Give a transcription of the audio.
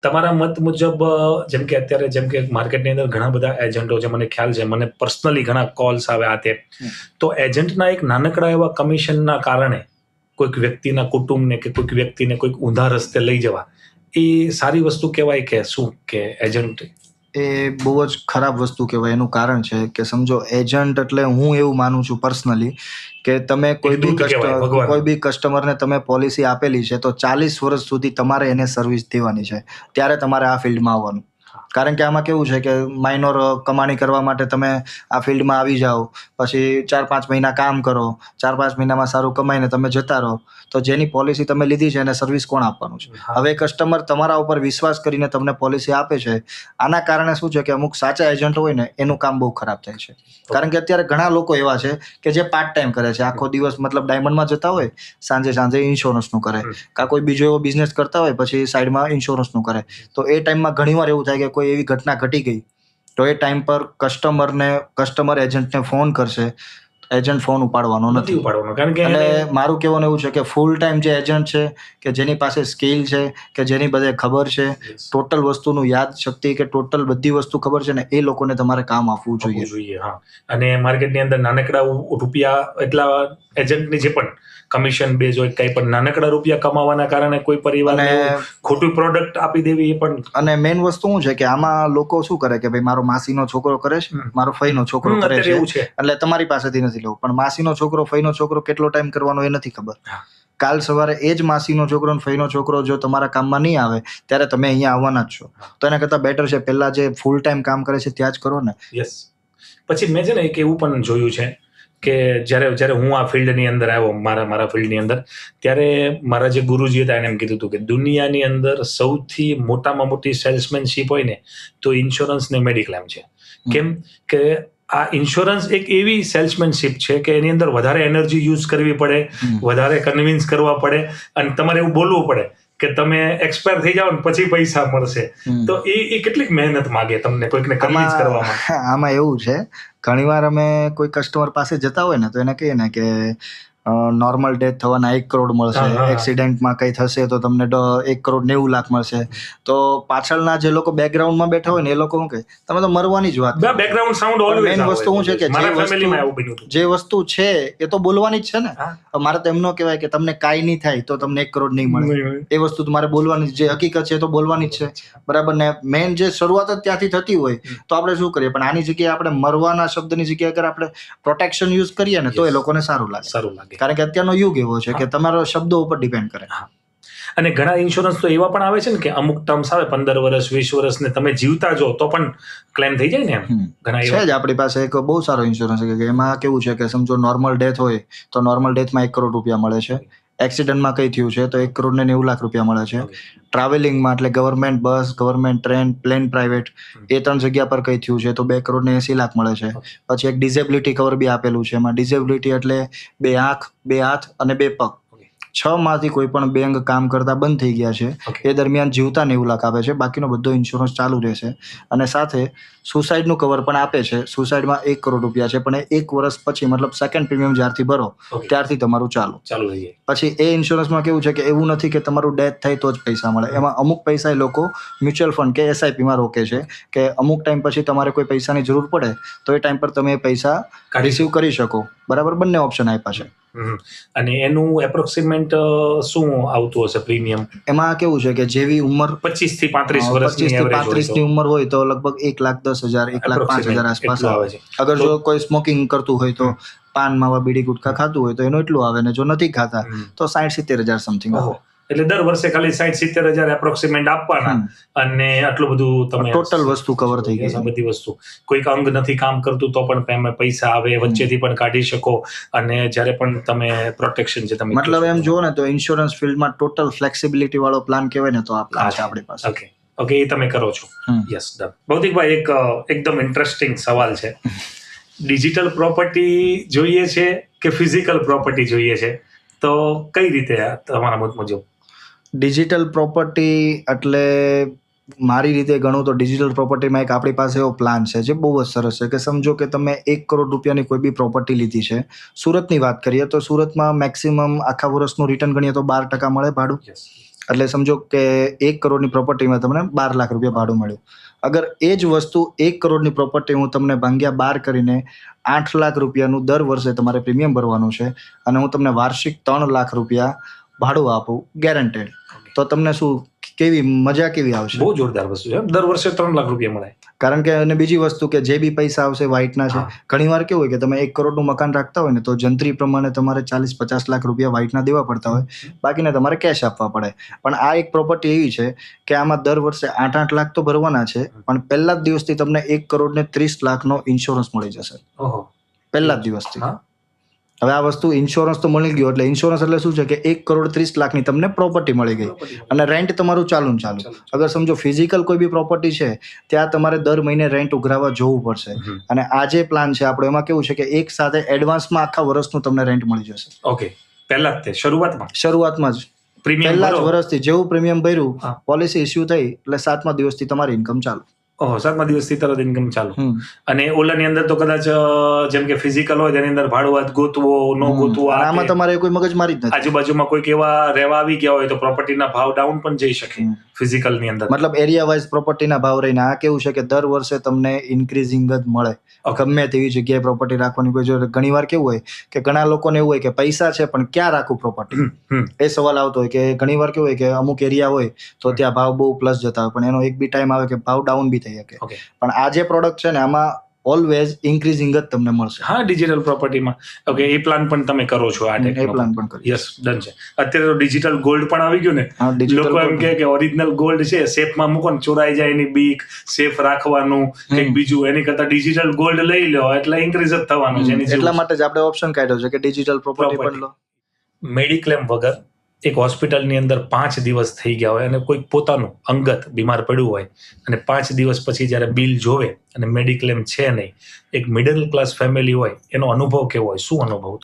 તમારા મત મુજબ જેમ કે અત્યારે જેમ કે માર્કેટની અંદર ઘણા બધા એજન્ટો છે, મને ખ્યાલ છે, મને પર્સનલી ઘણા કોલ્સ આવે આ તે. તો એજન્ટના એક નાનકડા એવા કમિશનના કારણે કોઈક વ્યક્તિના કુટુંબને કે કોઈક વ્યક્તિને કોઈક ઊંધા રસ્તે લઈ જવા, એ સારી વસ્તુ કહેવાય કે શું કે એજન્ટ? એ બહુ જ ખરાબ વસ્તુ કહેવાય. એનું કારણ છે કે સમજો એજન્ટ એટલે હું એવું માનું છું પર્સનલી કે તમે કોઈ બી કસ્ટમરને તમે પોલિસી આપેલી છે તો 40 વર્ષ સુધી તમારે એને સર્વિસ દેવાની છે, ત્યારે તમારે આ ફિલ્ડમાં આવવાનું. કારણ કે આમાં કેવું છે કે માઇનોર કમાણી કરવા માટે તમે આ ફિલ્ડમાં આવી જાઓ, પછી 4-5 મહિના કામ કરો, 4-5 મહિનામાં સારું કમાઈને તમે જતા રહો, તો જેની પોલિસી તમે લીધી છે એને સર્વિસ કોણ આપવાનું છે? હવે કસ્ટમર તમારા ઉપર વિશ્વાસ કરીને તમને પોલિસી આપે છે. આના કારણે શું છે કે અમુક સાચા એજન્ટ હોય ને એનું કામ બહુ ખરાબ થાય છે. કારણ કે અત્યારે ઘણા લોકો એવા છે કે જે પાર્ટ ટાઈમ કરે છે, આખો દિવસ મતલબ ડાયમંડમાં જતા હોય, સાંજે ઇન્સ્યોરન્સનું કરે, કાં કોઈ બીજો એવો બિઝનેસ કરતા હોય પછી સાઈડમાં ઇન્સ્યોરન્સનું કરે. તો એ ટાઈમમાં ઘણીવાર એવું થાય કે કોઈ એવી ઘટના ઘટી ગઈ તો એ ટાઈમ પર કસ્ટમર એજન્ટને ફોન કરશે, એજન્ટ ફોન ઉપાડવાનો નથી. કારણ કે અને મારું કહેવાનું એવું છે કે ફૂલ ટાઈમ જે એજન્ટ છે કે જેની પાસે સ્કિલ છે, કે જેની બધે ખબર છે, ટોટલ વસ્તુનું યાદ શક્તિ કે ટોટલ બધી વસ્તુ ખબર છે ને, એ લોકોને તમારે કામ આપવું જોઈએ. હા. અને માર્કેટની અંદર નાનકડા રૂપિયા એટલા એજન્ટની જે પણ કમિશન બેઝ હોય, કંઈ પણ નાનકડા રૂપિયા કમાવાના કારણે કોઈ પરિવારને ખોટું પ્રોડક્ટ આપી દેવી એ પણ. અને મેઇન વસ્તુ શું છે કે આમાં લોકો શું કરે કે ભાઈ મારો માસીનો છોકરો કરે છે, મારો ફઈનો છોકરો કરે છે, એટલે તમારી પાસેથી નથી લેવું. પણ માસીનો છોકરો ફઈનો છોકરો કેટલો ટાઈમ કરવાનો એ નથી ખબર. કાલ સવારે એ જ માસીનો છોકરો અને ફઈનો છોકરો જો તમારા કામમાં નહીં આવે ત્યારે તમે અહીંયા આવવાના જ છો. તો એના કરતાં બેટર છે પહેલા જે ફૂલ ટાઈમ કામ કરે છે ત્યાં જ કરો ને. યસ. પછી મેં છે ને એક એવું પણ જોયું છે કે જ્યારે હું આ ફિલ્ડની અંદર આવ્યો, મારા ફિલ્ડની અંદર, ત્યારે મારા જે ગુરુજી હતા એને એમ કીધું હતું કે દુનિયાની અંદર સૌથી મોટામાં મોટી સેલ્સમેનશીપ હોય ને તો ઇન્સ્યોરન્સ ને મેડિક્લેમ છે. કેમ કે આ ઇન્સ્યોરન્સ એક એવી સેલ્સમેનશીપ છે કે એની અંદર વધારે એનર્જી યુઝ કરવી પડે, વધારે કન્વિન્સ કરવા પડે, અને તમારે એવું બોલવું પડે કે તમે એક્સપાયર થઈ જાઓ ને પછી પૈસા મળશે. તો એ કેટલીક મહેનત માગે તમને કોઈકને કન્વિન્સ કરવામાં. આમાં એવું છે, ઘણીવાર અમે કોઈ કસ્ટમર પાસે જતા હોય ને તો એને કહીએ ને કે નોર્મલ ડેથ થવાના 1 કરોડ મળશે, એક્સિડન્ટમાં કંઈ થશે તો તમને 1,90,00,000 મળશે. તો પાછળના જે લોકો બેકગ્રાઉન્ડમાં બેઠા હોય ને એ લોકો શું કહે, તમે તો મરવાની જ વાત. Background sound always. મેઇન વસ્તુ શું છે કે જે વસ્તુ છે એ તો બોલવાની જ છે ને. મારે તો એમ ન કહેવાય કે તમને કાંઈ નહીં થાય તો તમને 1 કરોડ નહીં મળે. એ વસ્તુ તમારે બોલવાની, જે હકીકત છે એ તો બોલવાની જ છે, બરાબર ને. મેઇન જે શરૂઆત જ ત્યાંથી થતી હોય તો આપણે શું કરીએ, પણ આની જગ્યાએ આપણે મરવાના શબ્દની જગ્યાએ અગર આપણે પ્રોટેક્શન યુઝ કરીએ ને તો એ લોકોને સારું લાગે. કારણ કે અત્યારનો યુગ એવો છે કે તમારો શબ્દો ઉપર ડિપેન્ડ કરે. અને ઘણા ઇન્સ્યોરન્સ તો એવા પણ આવે છે ને કે અમુક ટર્મ્સ આવે 15 વર્ષ 20 વર્ષ ને તમે જીવતા જો તો પણ ક્લેમ થઈ જાય ને. એમ ઘણા છે જ આપણી પાસે એક બહુ સારો ઇન્સ્યોરન્સ છે કે એમાં કેવું છે કે સમજો નોર્મલ ડેથ હોય તો નોર્મલ ડેથમાં 1 કરોડ રૂપિયા મળે છે. એક્સિડન્ટમાં કંઈ થયું છે તો 1,90,00,000 રૂપિયા મળે છે. ટ્રાવેલિંગમાં એટલે government bus, government train, plane private, એ 3 જગ્યા પર કંઈ થયું છે તો 2,80,00,000 મળે છે. પછી એક ડિસેબિલિટી કવર બી આપેલું છે. એમાં ડિસેબિલિટી એટલે 2 આંખ, 2 હાથ અને 2 પગ, 6 માંથી કોઈ પણ 2 અંગ કામ કરતા બંધ થઈ ગયા છે એ દરમિયાન જીવતા 90,00,000 આપે છે. બાકીનો બધો ઇન્સ્યોરન્સ ચાલુ રહેશે. અને સાથે સુસાઇડનું કવર પણ આપે છે. સુસાઇડમાં 1 કરોડ રૂપિયા છે, પણ 1 વર્ષ પછી મતલબ સેકન્ડ પ્રીમિયમ જ્યારથી ભરો ત્યારથી તમારું ચાલુ થઈ જાય. પછી એ ઇન્સ્યોરન્સમાં કેવું છે કે એવું નથી કે તમારું ડેથ થાય તો જ પૈસા મળે. એમાં અમુક પૈસા એ લોકો મ્યુચ્યુઅલ ફંડ કે SIPમાં રોકે છે કે અમુક ટાઈમ પછી તમારે કોઈ પૈસાની જરૂર પડે તો એ ટાઈમ પર તમે એ પૈસા રિસીવ કરી શકો. બરાબર, બંને ઓપ્શન આપ્યા છે. અને એનું એપ્રોક્સિમેટ શું આવતું હશે પ્રીમિયમ? એમાં કેવું છે કે જેવી ઉંમર 25 થી 35 વર્ષની ઉંમર હોય તો લગભગ 1,10,000 1,05,000 આસપાસ આવે છે. અગર જો કોઈ સ્મોકિંગ કરતું હોય તો, પાન માવા બીડી ગુટખા ખાતું હોય તો એનું એટલું આવે, ને જો નથી ખાતા તો 60-70,000 સમથિંગ આવે. એટલે દર વર્ષે ખાલી 60-70,000 એપ્રોક્સિમેટ આપવાના અને આટલું બધું તમે ટોટલ વસ્તુ કવર થઈ ગઈ. બધી વસ્તુ, કોઈક અંગ નથી કામ કરતું તો પણ પૈસા આવે, વચ્ચેથી પણ કાઢી શકો. અને જ્યારે પણ તમે પ્રોટેક્શન છે તમે મતલબ એમ જુઓ ને તો ઇન્સ્યોરન્સ ફિલ્ડમાં ટોટલ ફ્લેક્સિબિલિટી વાળો પ્લાન કહેવાય ને તો આ પ્લાન છે આપણી પાસે. ઓકે, એ તમે કરો છો. Yes, done. ભૌતિકભાઈ, એક એકદમ ઇન્ટરેસ્ટિંગ સવાલ છે. ડિજિટલ પ્રોપર્ટી જોઈએ છે કે ફિઝિકલ પ્રોપર્ટી જોઈએ છે? તો કઈ રીતે તમારા મત મુજબ? ડિજિટલ પ્રોપર્ટી એટલે મારી રીતે ગણું તો ડિજિટલ પ્રોપર્ટીમાં એક આપણી પાસે એવો પ્લાન છે જે બહુ જ સરસ છે કે સમજો કે તમે 1 કરોડ રૂપિયાની કોઈ બી પ્રોપર્ટી લીધી છે. સુરતની વાત કરીએ તો સુરતમાં મેક્સિમમ આખા વર્ષનું રિટર્ન ગણીએ તો 12% મળે ભાડું. એટલે સમજો કે 1 કરોડની પ્રોપર્ટીમાં તમને 12 લાખ રૂપિયા ભાડું મળ્યું. અગર એ જ વસ્તુ 1 કરોડની પ્રોપર્ટી હું તમને ભાંગ્યા 12 કરીને 8 લાખ રૂપિયાનું દર વર્ષે તમારે પ્રીમિયમ ભરવાનું છે અને હું તમને વાર્ષિક 3 લાખ રૂપિયા ભાડું આપું ગેરંટેડ, તો તમને શું કેવી મજા કેવી આવશે? બહુ જોરદાર વસ્તુ છે. દર વર્ષે 3 લાખ રૂપિયા મળે. કારણ કે અને બીજી વસ્તુ કે જે બી પૈસા આવશે વ્હાઇટના છે. ઘણી વાર કેવું હોય કે તમે 1 કરોડનું મકાન રાખતા હોય ને તો જંત્રી પ્રમાણે તમારે 40-50 લાખ રૂપિયા વ્હાઇટના દેવા પડતા હોય, બાકીને તમારે કેશ આપવા પડે. પણ આ એક પ્રોપર્ટી એવી છે કે આમાં દર વર્ષે 8 લાખ તો ભરવાના છે, પણ પહેલા જ દિવસથી તમને 1 કરોડ ને 30 લાખનો ઇન્સ્યોરન્સ મળી જશે. પહેલા જ દિવસથી. હવે આ વસ્તુ ઇન્સ્યોરન્સ તો મળી ગયો, એટલે ઇન્સ્યોરન્સ એટલે શું છે કે 1 કરોડ 30 લાખની તમને પ્રોપર્ટી મળી ગઈ અને રેન્ટ તમારું ચાલુ. અગર સમજો ફિઝિકલ કોઈ બી પ્રોપર્ટી છે ત્યાં તમારે દર મહિને રેન્ટ ઉઘરાવવા જવું પડશે. અને આ જે પ્લાન છે આપણો એમાં કેવું છે કે એક સાથે એડવાન્સમાં આખા વર્ષનું તમને રેન્ટ મળી જશે. ઓકે, પહેલા જ તે શરૂઆતમાં જ પહેલા જ વર્ષથી જેવું પ્રીમિયમ ભર્યું, પોલિસી ઇસ્યુ થઈ એટલે 7મા દિવસથી તમારી ઇન્કમ ચાલુ. 7મા દિવસથી તરત ઇન્કમ ચાલુ. અને ઓલાની અંદર તો કદાચ જેમ કે ફિઝિકલ હોય તેની અંદર ભાડુઆત ગોતવો ન ગોતવો, આમાં તમારે કોઈ મગજમારી જ નથી. આજુબાજુમાં કોઈક એવા રહેવા આવી ગયા હોય તો પ્રોપર્ટીના ભાવ ડાઉન પણ જઈ શકે ફિઝિકલની અંદર. મતલબ એરિયા વાઇઝ પ્રોપર્ટીના ભાવ રહીને આ કેવું છે કે દર વર્ષે તમને ઇન્ક્રીઝિંગ જ મળે. ગમે તેવી જગ્યાએ પ્રોપર્ટી રાખવાની કોઈ જરૂર. ઘણી વાર કેવું હોય કે ઘણા લોકોને એવું હોય કે પૈસા છે પણ ક્યાં રાખવું પ્રોપર્ટી, એ સવાલ આવતો હોય. કે ઘણી વાર કેવું હોય કે અમુક એરિયા હોય તો ત્યાં ભાવ બહુ પ્લસ જતા હોય, પણ એનો એક બી ટાઈમ આવે કે ભાવ ડાઉન બી થઈ શકે. પણ આ જે પ્રોડક્ટ છે ને આમાં ઓલવેઝ ઇન્ક્રીઝિંગ જ તમને મળશે. હા, ડિજિટલ પ્રોપર્ટીમાં. ઓકે, એ પ્લાન પણ તમે કરો છો? આ એ પ્લાન પણ કરી. યસ, ડન છે. અત્યારે તો ડિજિટલ ગોલ્ડ પણ આવી ગયું ને. લોકો એમ કે ઓરિજિનલ ગોલ્ડ છે સેફમાં મૂકો ને ચોરાઈ જાય એની બીક, સેફ રાખવાનું કંઈક બીજું, એની કરતા ડિજિટલ ગોલ્ડ લઈ લો એટલે ઇન્ક્રીઝ જ થવાનું છે. એટલા માટે જ આપણે ઓપ્શન કાઢ્યો છે કે ડિજિટલ પ્રોપર્ટી પણ લો. મેડિક્લેમ વગર એક હોસ્પિટલની અંદર 5 દિવસ થઈ ગયા હોય અને કોઈ પોતાનું અંગત બીમાર પડ્યું હોય અને 5 દિવસ પછી જ્યારે બિલ જોવે અને મેડિક્લેમ છે નહીં, એક મિડલ ક્લાસ ફેમિલી હોય એનો અનુભવ કેવો હોય? શું અનુભવ?